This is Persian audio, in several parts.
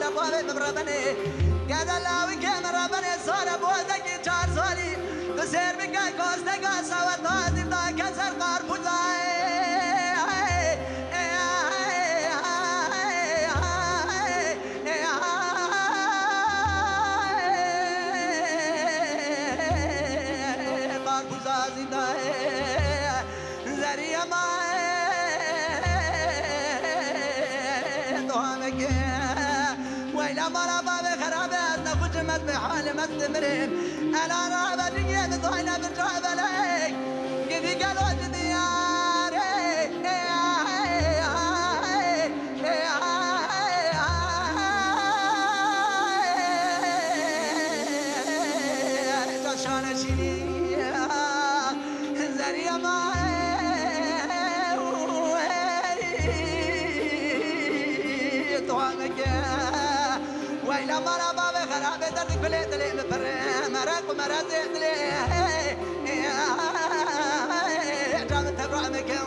سال بابي مبربني قد الله كمربني سال بوزك 4 سالي تسير بك كوستك سوى طازم دا كسر قاربوزاي بحال مستمرين انا رابع دنيا بضاينا بالجعب عليك كيف قالوا دياري عشان اشيلي زريا معي طعمك ويلا مرة خرابة دردك بلي دلي مفرم مراك ومرازي دلي جامد تبرع مكان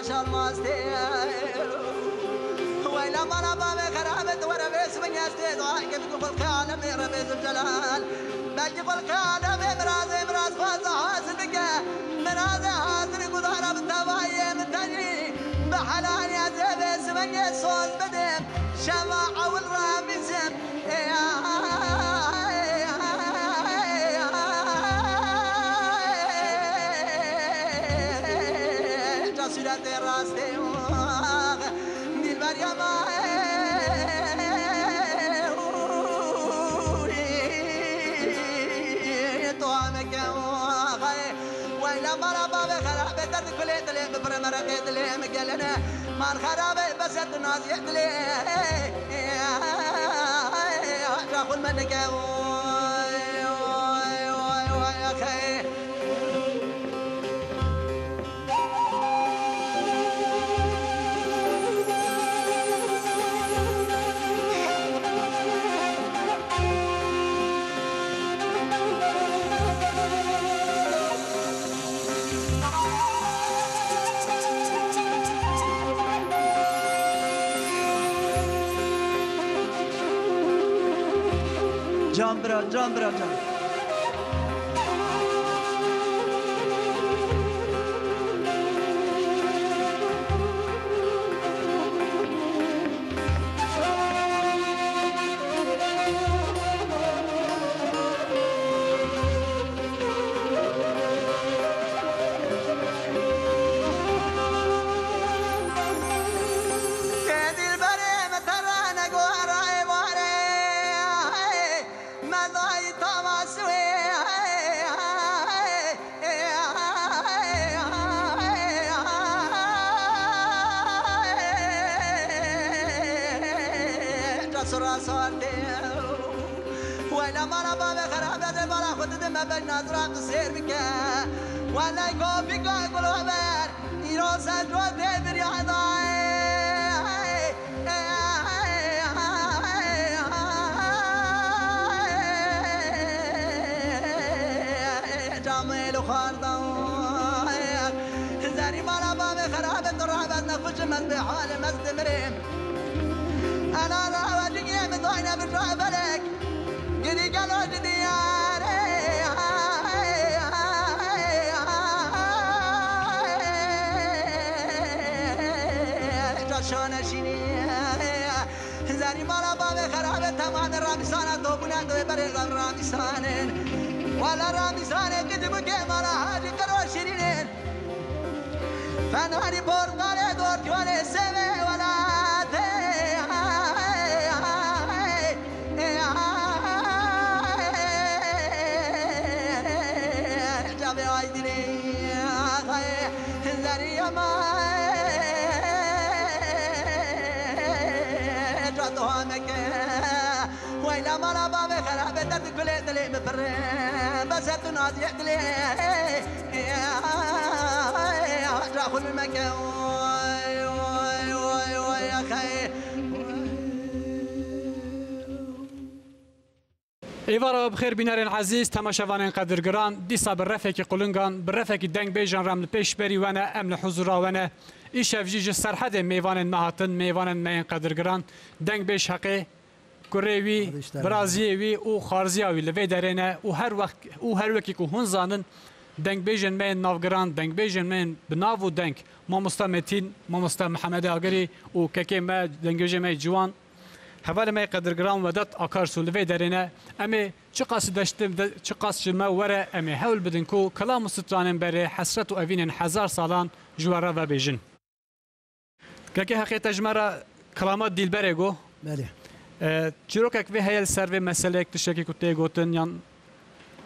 شال ماستي ويلا مرا بابي خرابت ورا بيس من يستي ضايق بقول العالم يا ربيز الجلال باقي العالم مراز فاز حاسبك مراز حاسر قدارة بالتوايا من تاني بحلال يا زبيس من يسوس بدم شماعة والرامزم سيرت راسته دل بریا تو همه که ویلا مرا باب خرابه درد کلی دلی ببر مرقه دلی مگلنه من خرابه بس نازی دلی راخون من که جام برا جام ولا مرة بابي خرابة ولا خد دم بالنظرة تصير بك ولا يقوم بك يقول خبر يروس الجود برياضة جامل وخارضة زاري مرة بابي خرابة الرعبة نخش من بحال مستمرين أنا راوة دنيا مضاينة بالرعبة لك قدي قالوا دياري جاشون شيني زاري مرة مالا باب خراب تمام رامسان تو بنا تو بره رامسان ولا رامسان كتب كمالا حاجي كرو شيرين فناني بورقالي دور جواني سمي ولا جابي وايدني زريا ما جاتوانك ويلا مالا بابي خرابي درد كلي دلي مفر بس تنادي دلي راخل المكان وي يا خي ایوارا بخیر بینارین عزیز تماشاوانین قدرگران دیسا بررفکی قلنگان بررفکی دنگ بیجان رام پیش بری ونه امن حضورا ونه ایش افجیج سرحد میوانین مهاتن میوانین مین قدرگران دنگ بیش حقی کوریوی برازیوی او خارزیاوی لوی درینه او هر وکی که هون زانن دنگ بیجن مین نافگران دنگ بیجن مین بناو دنگ مامستا متین مامستا محمد آگری و ککی ما دنگوجه می جوان حوالی می قدرگران ودت آکارسو لوی درینه امی چه قاس داشتم چه قاس جمع وره امی حول بدن کو کلام سترانن بره حسرت و اوینن 1000 سالان جواره و بیجن ککی حقیقت جمعه کلامات دیل بره گو بله چیروکک وی هیل سر مسئله اکتشکی کتی گوتن یان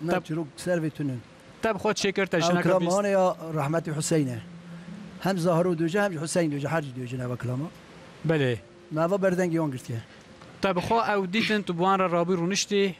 نه چیروک سر تونن تب خود شکر تجنه کلامان یا رحمت حسینه هم ظاهر دوجه هم حسین دوجه حاج دوجه نه کلاما بله ما بردنگی اون گرت که تب خو او دیتن تو بوان را رابی رونشتی